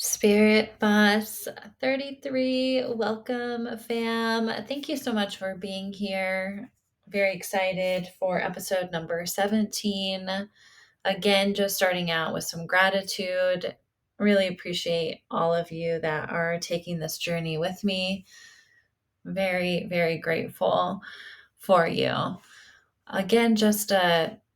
Spirit Bus 33, welcome, fam. Thank you so much for being here. Very excited for episode number 17. Again, just starting out with some gratitude. Really appreciate all of you that are taking this journey with me. Very, very grateful for you. Again, just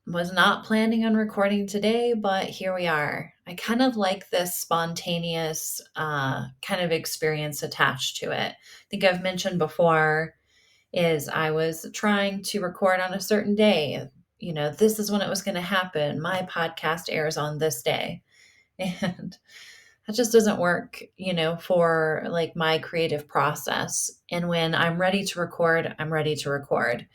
was not planning on recording today, but here we are. I kind of like this spontaneous kind of experience attached to it. I think I've mentioned before is I was trying to record on a certain day. This is when it was going to happen. My podcast airs on this day. And that just doesn't work, for like my creative process. And when I'm ready to record, I'm ready to record.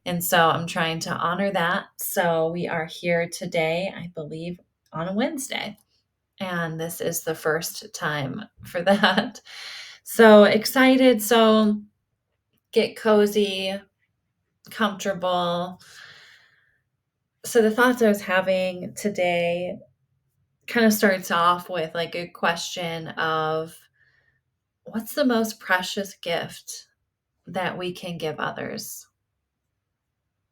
And so I'm trying to honor that. So we are here today, I believe, on a Wednesday. And this is the first time for that. So excited. So get cozy, comfortable. So the thoughts I was having today kind of starts off with like a question of what's the most precious gift that we can give others?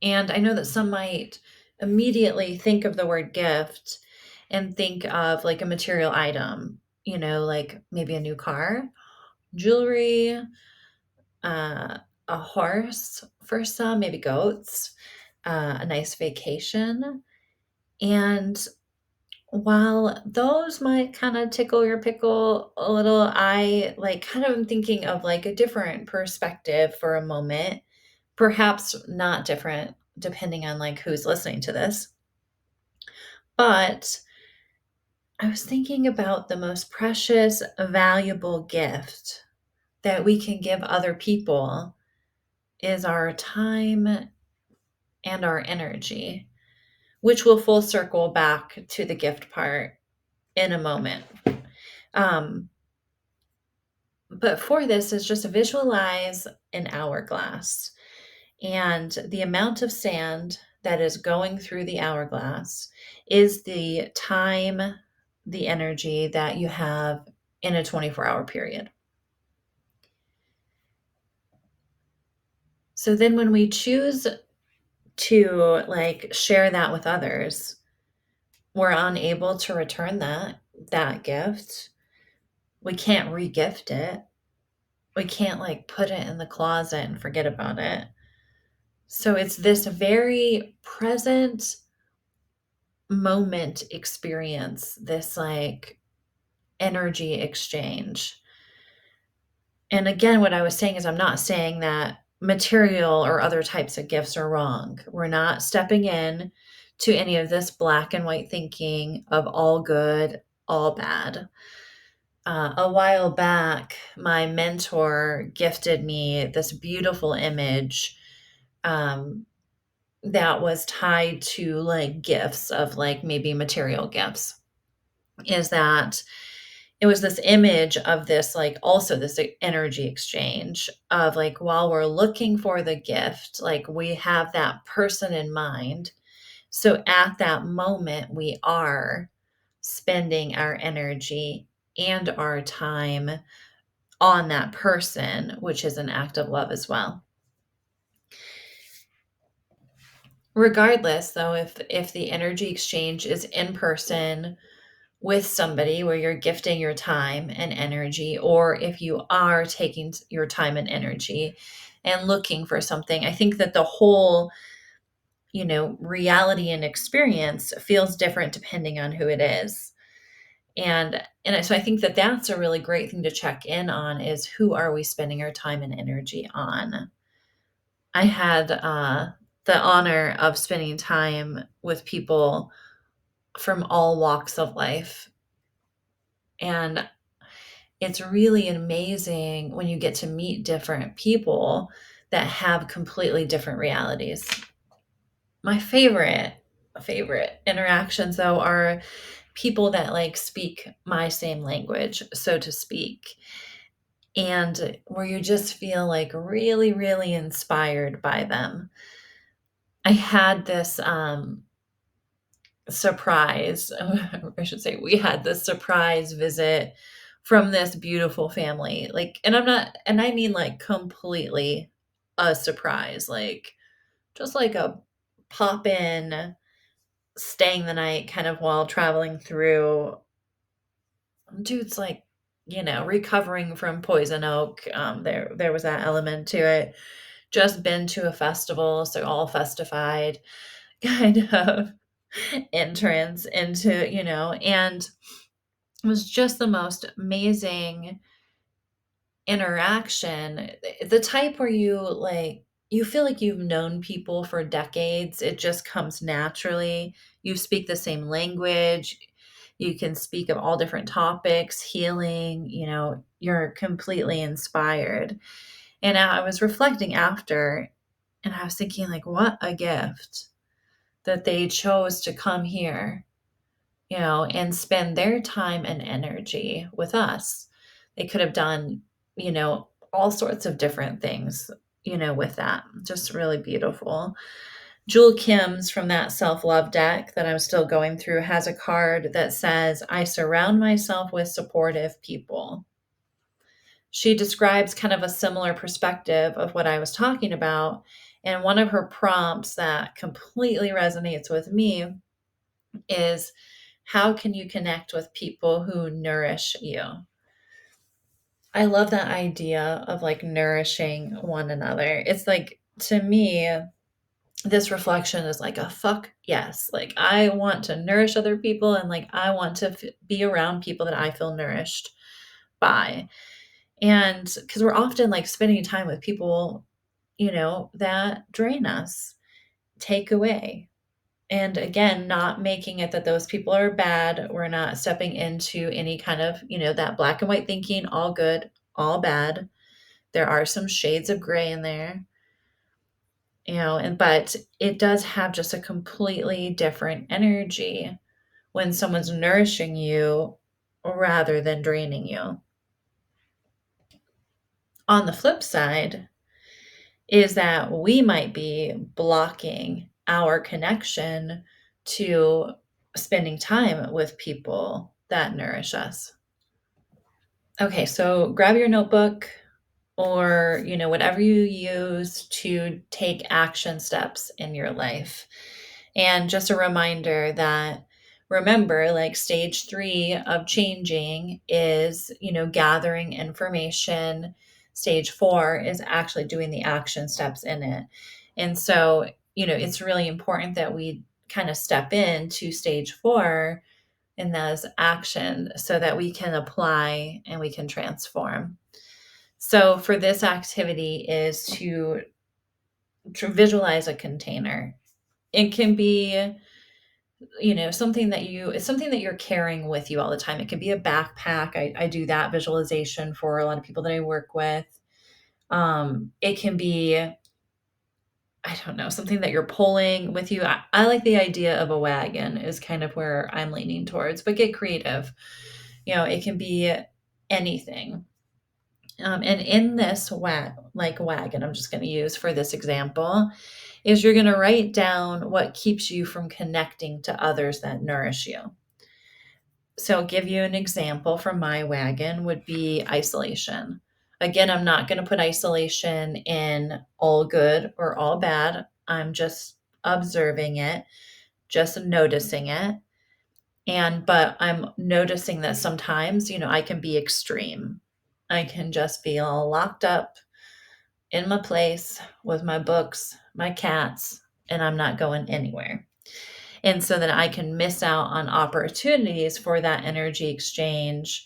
And I know that some might immediately think of the word gift and think of like a material item, like maybe a new car, jewelry, a horse for some, maybe goats, a nice vacation. And while those might kind of tickle your pickle a little, I like kind of am thinking of like a different perspective for a moment, perhaps not different depending on like who's listening to this. But I was thinking about the most precious, valuable gift that we can give other people is our time and our energy, which will full circle back to the gift part in a moment. Um, but for this is just visualize an hourglass and the amount of sand that is going through the hourglass is the time, the energy that you have in a 24-hour period. So then when we choose to like share that with others, we're unable to return that gift. We can't regift it. We can't like put it in the closet and forget about it. So it's this very present moment experience, this like energy exchange. And again, what I was saying is I'm not saying that material or other types of gifts are wrong. We're not stepping in to any of this black and white thinking of all good, all bad. A while back, my mentor gifted me this beautiful image um, that was tied to like gifts of like maybe material gifts. Is that it was this image of this like also this energy exchange of like while we're looking for the gift, like we have that person in mind. So at that moment, we are spending our energy and our time on that person, which is an act of love as well. Regardless, though, if the energy exchange is in person with somebody where you're gifting your time and energy, or if you are taking your time and energy and looking for something, I think that the whole, reality and experience feels different depending on who it is. And so I think that that's a really great thing to check in on is who are we spending our time and energy on? I had the honor of spending time with people from all walks of life. And it's really amazing when you get to meet different people that have completely different realities. My favorite interactions though are people that like speak my same language, so to speak, and where you just feel like really, really inspired by them. I had this surprise, I should say, we had this surprise visit from this beautiful family. Like, and I'm not, and I mean like completely a surprise, like just like a pop in, staying the night kind of while traveling through. Dude's like, recovering from poison oak. There was that element to it. Just been to a festival, so all festified kind of entrance into, and it was just the most amazing interaction. The type where you feel like you've known people for decades. It just comes naturally. You speak the same language. You can speak of all different topics, healing, you're completely inspired. And I was reflecting after, and I was thinking, like, what a gift that they chose to come here, and spend their time and energy with us. They could have done, all sorts of different things, with that. Just really beautiful. Jewel Kim's from that self love deck that I'm still going through has a card that says, I surround myself with supportive people. She describes kind of a similar perspective of what I was talking about. And one of her prompts that completely resonates with me is, how can you connect with people who nourish you? I love that idea of like nourishing one another. It's like, to me, this reflection is like a fuck yes. Like, I want to nourish other people, and like, I want to be around people that I feel nourished by. And because we're often like spending time with people, that drain us, take away. And again, not making it that those people are bad. We're not stepping into any kind of, that black and white thinking, all good, all bad. There are some shades of gray in there, but it does have just a completely different energy when someone's nourishing you rather than draining you. On the flip side is that we might be blocking our connection to spending time with people that nourish us. Okay, so grab your notebook or, whatever you use to take action steps in your life. And just a reminder that, remember, like, stage 3 of changing is, gathering information. Stage 4 is actually doing the action steps in it. And so, it's really important that we kind of step into stage 4 in those action so that we can apply and we can transform. So for this activity is to visualize a container. It can be, it's something that you're carrying with you all the time. It can be a backpack. I do that visualization for a lot of people that I work with. It can be, I don't know, something that you're pulling with you. I like the idea of a wagon is kind of where I'm leaning towards, but get creative. It can be anything. And in this wagon, I'm just going to use for this example, is you're going to write down what keeps you from connecting to others that nourish you. So I'll give you an example from my wagon would be isolation. Again, I'm not going to put isolation in all good or all bad. I'm just observing it, just noticing it. But I'm noticing that sometimes, I can be extreme. I can just be all locked up in my place with my books, my cats, and I'm not going anywhere. And so then I can miss out on opportunities for that energy exchange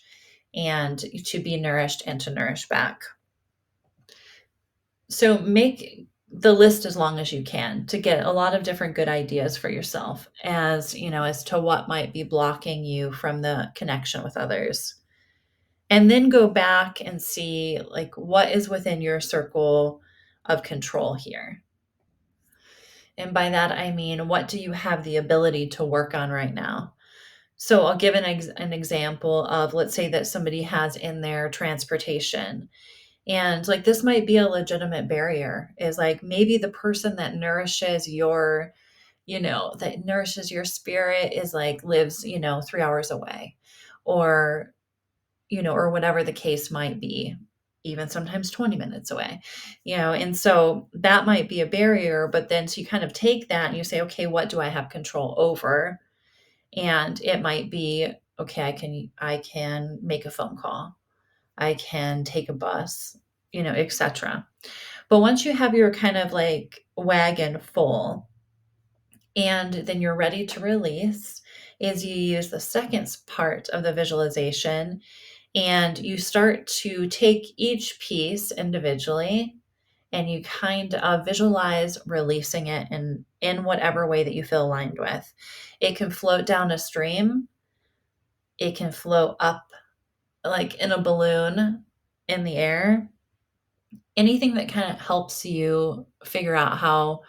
and to be nourished and to nourish back. So make the list as long as you can to get a lot of different good ideas for yourself as to what might be blocking you from the connection with others. And then go back and see, like, what is within your circle of control here. And by that, I mean, what do you have the ability to work on right now? So I'll give an example of, let's say that somebody has in their transportation. And like, this might be a legitimate barrier, is like, maybe the person that nourishes your spirit is like, lives, 3 hours away. Or, or whatever the case might be, even sometimes 20 minutes away, and so that might be a barrier. But then so you kind of take that and you say, okay, what do I have control over? And it might be, okay, I can make a phone call, I can take a bus, etc. But once you have your kind of like wagon full, and then you're ready to release, is you use the second part of the visualization, and you start to take each piece individually, and you kind of visualize releasing it in whatever way that you feel aligned with. It can float down a stream, it can float up like in a balloon in the air. Anything that kind of helps you figure out how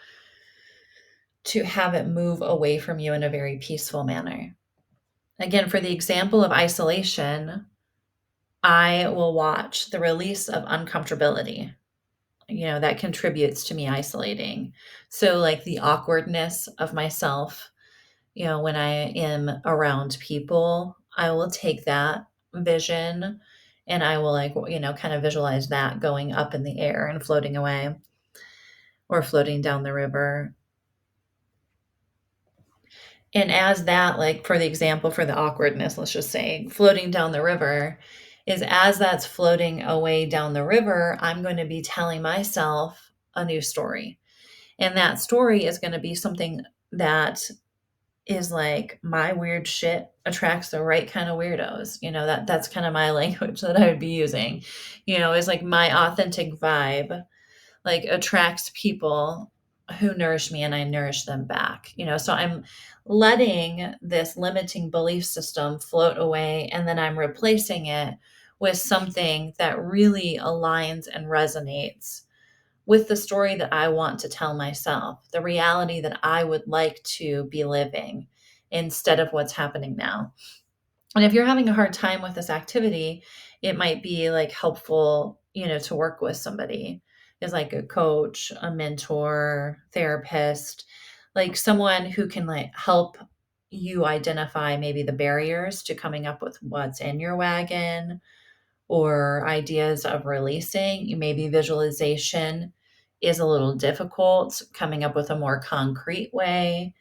to have it move away from you in a very peaceful manner. Again, for the example of isolation, I will watch the release of uncomfortability. That contributes to me isolating. So, like the awkwardness of myself, when I am around people, I will take that vision and I will, like, kind of visualize that going up in the air and floating away or floating down the river. And as that, like, for the example, for the awkwardness, let's just say floating down the river, is as that's floating away down the river, I'm going to be telling myself a new story. And that story is going to be something that is like, my weird shit attracts the right kind of weirdos. That's kind of my language that I would be using, is like my authentic vibe like attracts people who nourish me and I nourish them back. So I'm letting this limiting belief system float away, and then I'm replacing it with something that really aligns and resonates with the story that I want to tell myself, the reality that I would like to be living instead of what's happening now. And if you're having a hard time with this activity, it might be like helpful, to work with somebody, is like a coach, a mentor, therapist, like someone who can like help you identify maybe the barriers to coming up with what's in your wagon or ideas of releasing. Maybe visualization is a little difficult, coming up with a more concrete way.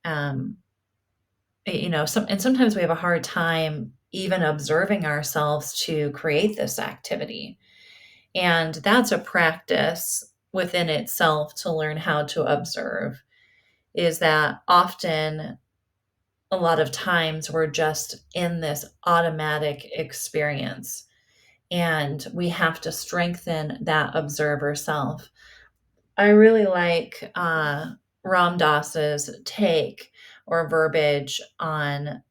Um, and sometimes we have a hard time even observing ourselves to create this activity. And that's a practice within itself to learn how to observe, is that often a lot of times we're just in this automatic experience, and we have to strengthen that observer self. I really like Ram Dass's take or verbiage on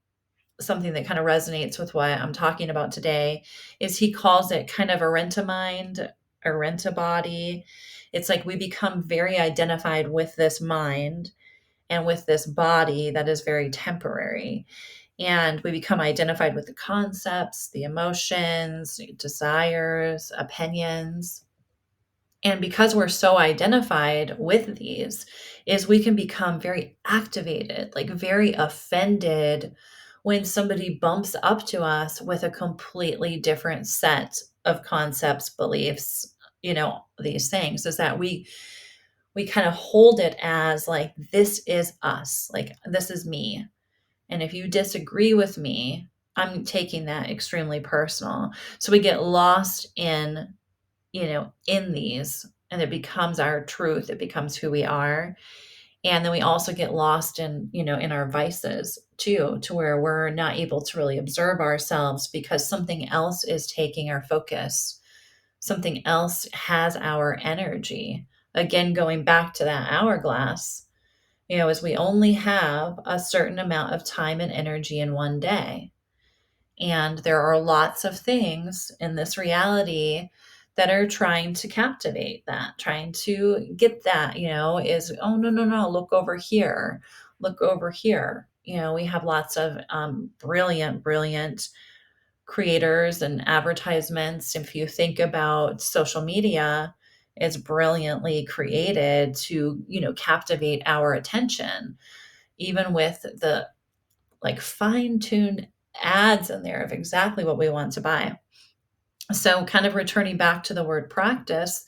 something that kind of resonates with what I'm talking about today. Is he calls it kind of a renta mind, a renta body. It's like we become very identified with this mind and with this body that is very temporary. And we become identified with the concepts, the emotions, desires, opinions. And because we're so identified with these, is we can become very activated, like very offended when somebody bumps up to us with a completely different set of concepts, beliefs, these things. Is that we kind of hold it as like, this is us, like this is me. And if you disagree with me, I'm taking that extremely personal. So we get lost in these, and it becomes our truth, it becomes who we are. And then we also get lost in our vices too, to where we're not able to really observe ourselves because something else is taking our focus, something else has our energy. Again, going back to that hourglass, is we only have a certain amount of time and energy in one day. And there are lots of things in this reality that are trying to captivate that, trying to get that, is, oh, no, no, no, look over here, look over here. We have lots of brilliant, brilliant creators and advertisements. If you think about social media, it's brilliantly created to, captivate our attention, even with the like fine-tuned ads in there of exactly what we want to buy. So, kind of returning back to the word practice,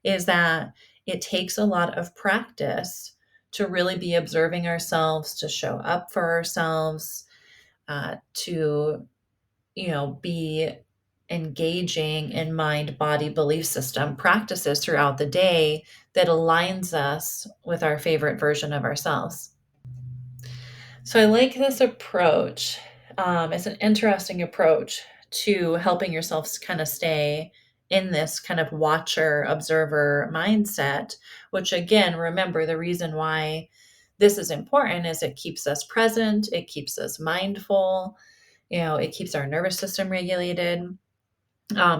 is that it takes a lot of practice to really be observing ourselves, to show up for ourselves, to, be engaging in mind body belief system practices throughout the day that aligns us with our favorite version of ourselves. So I like this approach. It's an interesting approach to helping yourself kind of stay in this kind of watcher, observer mindset, which again, remember the reason why this is important is it keeps us present, it keeps us mindful, it keeps our nervous system regulated.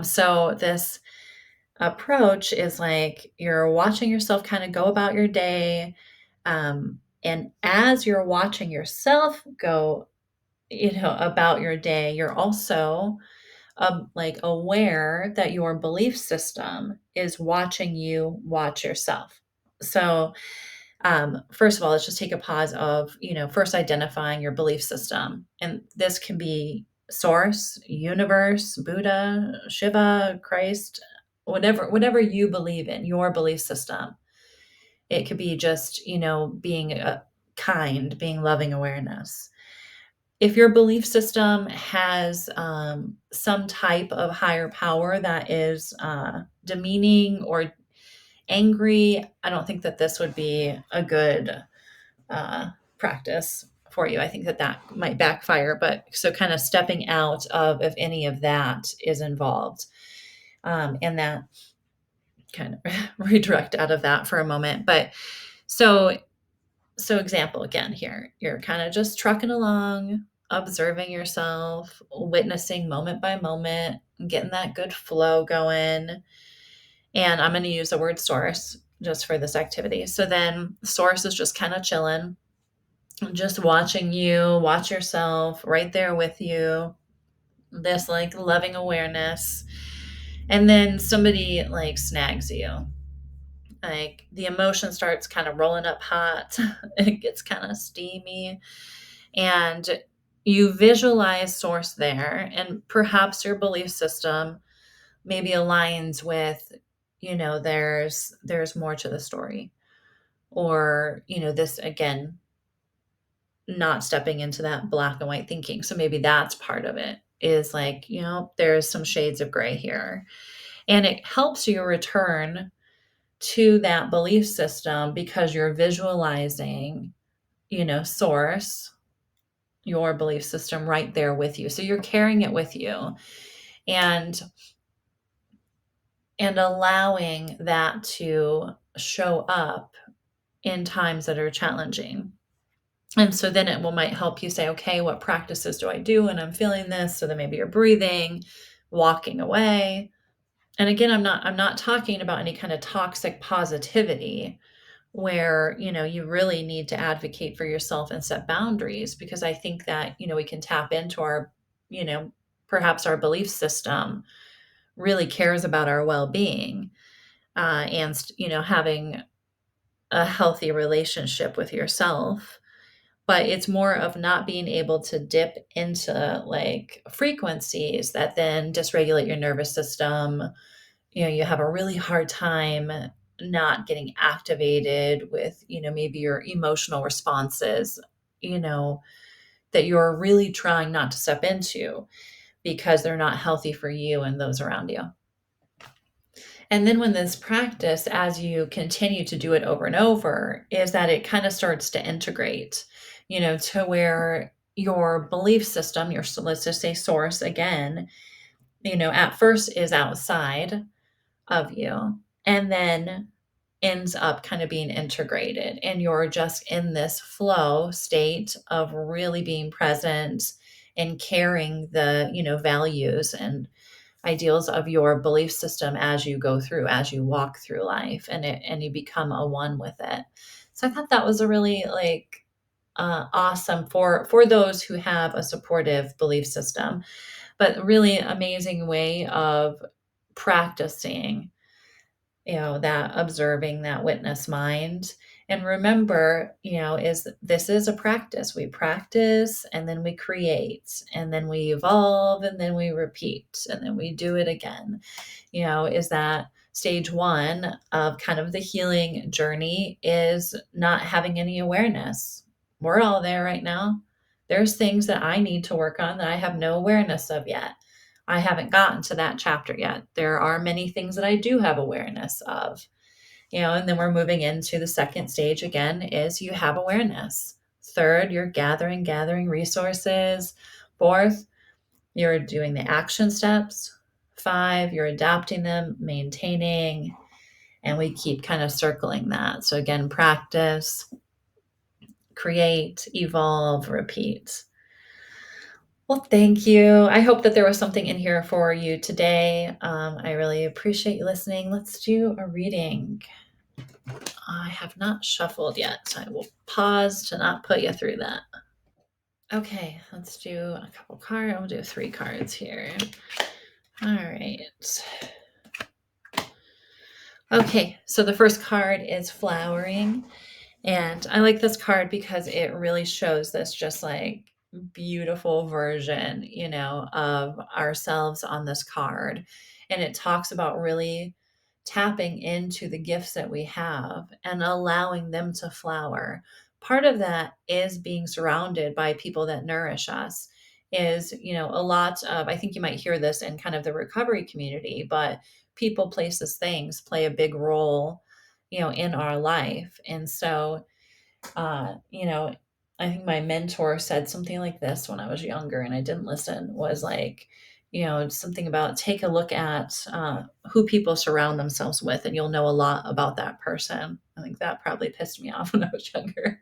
So this approach is like you're watching yourself kind of go about your day. And as you're watching yourself go, about your day, you're also like aware that your belief system is watching you watch yourself. So, first of all, let's just take a pause of, first identifying your belief system. And this can be source, universe, Buddha, Shiva, Christ, whatever you believe in, your belief system. It could be just, being kind, being loving awareness. If your belief system has some type of higher power that is demeaning or angry, I don't think that this would be a good practice for you. I think that that might backfire. But so, kind of stepping out of if any of that is involved, and that kind of redirect out of that for a moment. But so example again here, you're kind of just trucking along, observing yourself, witnessing moment by moment, getting that good flow going. And I'm going to use the word source just for this activity. So then source is just kind of chilling, just watching you, watch yourself right there with you, this like loving awareness. And then somebody like snags you. Like the emotion starts kind of rolling up hot, it gets kind of steamy, and you visualize source there, and perhaps your belief system maybe aligns with, there's more to the story, or this again, not stepping into that black and white thinking. So maybe that's part of it, is like, there's some shades of gray here, and it helps you return to that belief system because you're visualizing, source, your belief system right there with you. So you're carrying it with you, and allowing that to show up in times that are challenging. And so then might help you say, okay, what practices do I do when I'm feeling this? So then maybe you're breathing, walking away. And again, I'm not talking about any kind of toxic positivity where, you really need to advocate for yourself and set boundaries, because I think that, we can tap into our, perhaps our belief system really cares about our well-being, and, having a healthy relationship with yourself. But it's more of not being able to dip into like frequencies that then dysregulate your nervous system. You have a really hard time not getting activated with, maybe your emotional responses, that you're really trying not to step into because they're not healthy for you and those around you. And then when this practice, as you continue to do it over and over, is that it kind of starts to integrate, to where your belief system, let's just say source again, at first is outside of you, and then ends up kind of being integrated. And you're just in this flow state of really being present and carrying the, values and ideals of your belief system as you go through, as you walk through life, and you become a one with it. So I thought that was a really like awesome for those who have a supportive belief system, but really amazing way of practicing, that observing, that witness mind, And remember, is this is a practice. We practice and then we create and then we evolve and then we repeat and then we do it again. Is that stage one of kind of the healing journey is not having any awareness. We're all there right now. There's things that I need to work on that I have no awareness of yet. I haven't gotten to that chapter yet. There are many things that I do have awareness of. And then we're moving into the second stage again is you have awareness. Third, you're gathering resources. Fourth, you're doing the action steps. Five, you're adapting them, maintaining, and we keep kind of circling that. So again, practice, create, evolve, repeat. Well, thank you. I hope that there was something in here for you today. I really appreciate you listening. Let's do a reading. I have not shuffled yet, so I will pause to not put you through that. Okay, let's do a couple cards. We'll do 3 cards here. All right. Okay, so the first card is flowering. And I like this card because it really shows this just like beautiful version, of ourselves on this card. And it talks about really tapping into the gifts that we have and allowing them to flower. Part of that is being surrounded by people that nourish us. Is, a lot of, I think you might hear this in kind of the recovery community, but people, places, things play a big role in our life. And so, uh, you know, I think my mentor said something like this when I was younger and I didn't listen, was like, something about take a look at who people surround themselves with, and you'll know a lot about that person. I think that probably pissed me off when I was younger,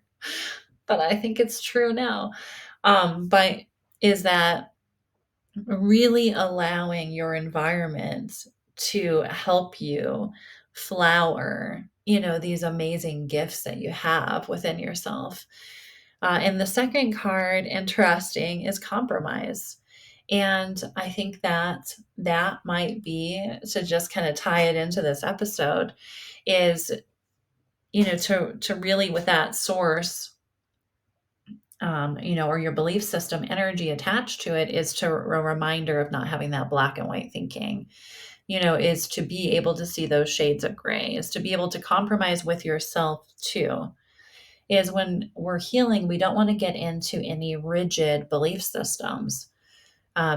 but I think it's true now. But is that really allowing your environment to help you flower, these amazing gifts that you have within yourself. And the second card, interesting, is compromise. And I think that that might be, to just kind of tie it into this episode, is, to really, with that source, or your belief system energy attached to it, is to a reminder of not having that black and white thinking, is to be able to see those shades of gray, is to be able to compromise with yourself too. Is when we're healing, we don't want to get into any rigid belief systems,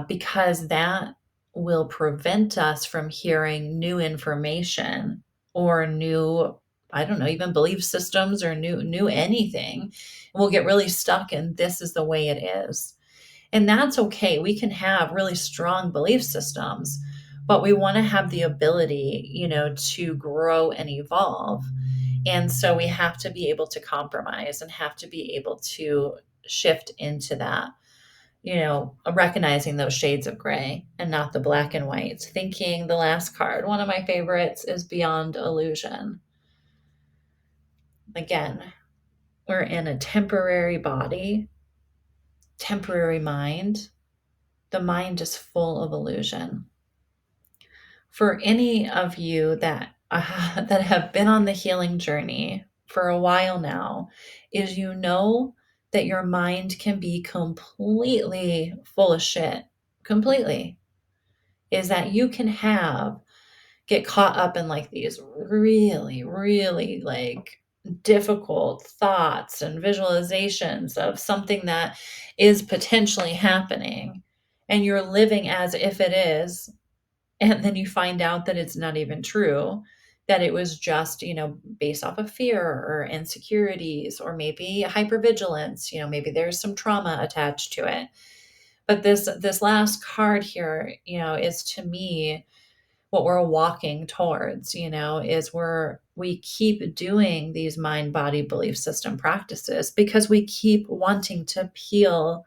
because that will prevent us from hearing new information or new, I don't know, even belief systems or new anything. We'll get really stuck in this is the way it is. And that's okay. We can have really strong belief systems, but we want to have the ability, to grow and evolve. And so we have to be able to compromise and have to be able to shift into that, recognizing those shades of gray and not the black and white. Thinking, the last card, one of my favorites, is Beyond Illusion. Again, we're in a temporary body, temporary mind. The mind is full of illusion. For any of you that that have been on the healing journey for a while now, is that your mind can be completely full of shit. Completely. Is that you can get caught up in like these really, really like difficult thoughts and visualizations of something that is potentially happening, and you're living as if it is, and then you find out that it's not even true, that it was just, based off of fear or insecurities or maybe hypervigilance, maybe there's some trauma attached to it. But this last card here, is to me what we're walking towards, is we keep doing these mind body belief system practices because we keep wanting to peel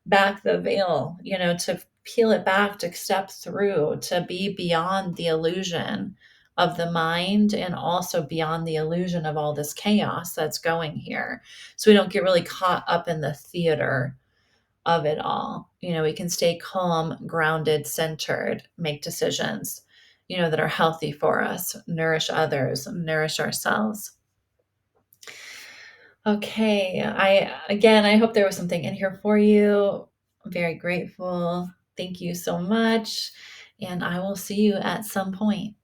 back the veil, to peel it back, to step through, to be beyond the illusion of the mind and also beyond the illusion of all this chaos that's going here. So we don't get really caught up in the theater of it all. We can stay calm, grounded, centered, make decisions, that are healthy for us, nourish others, nourish ourselves. Okay, I hope there was something in here for you. I'm very grateful. Thank you so much, and I will see you at some point.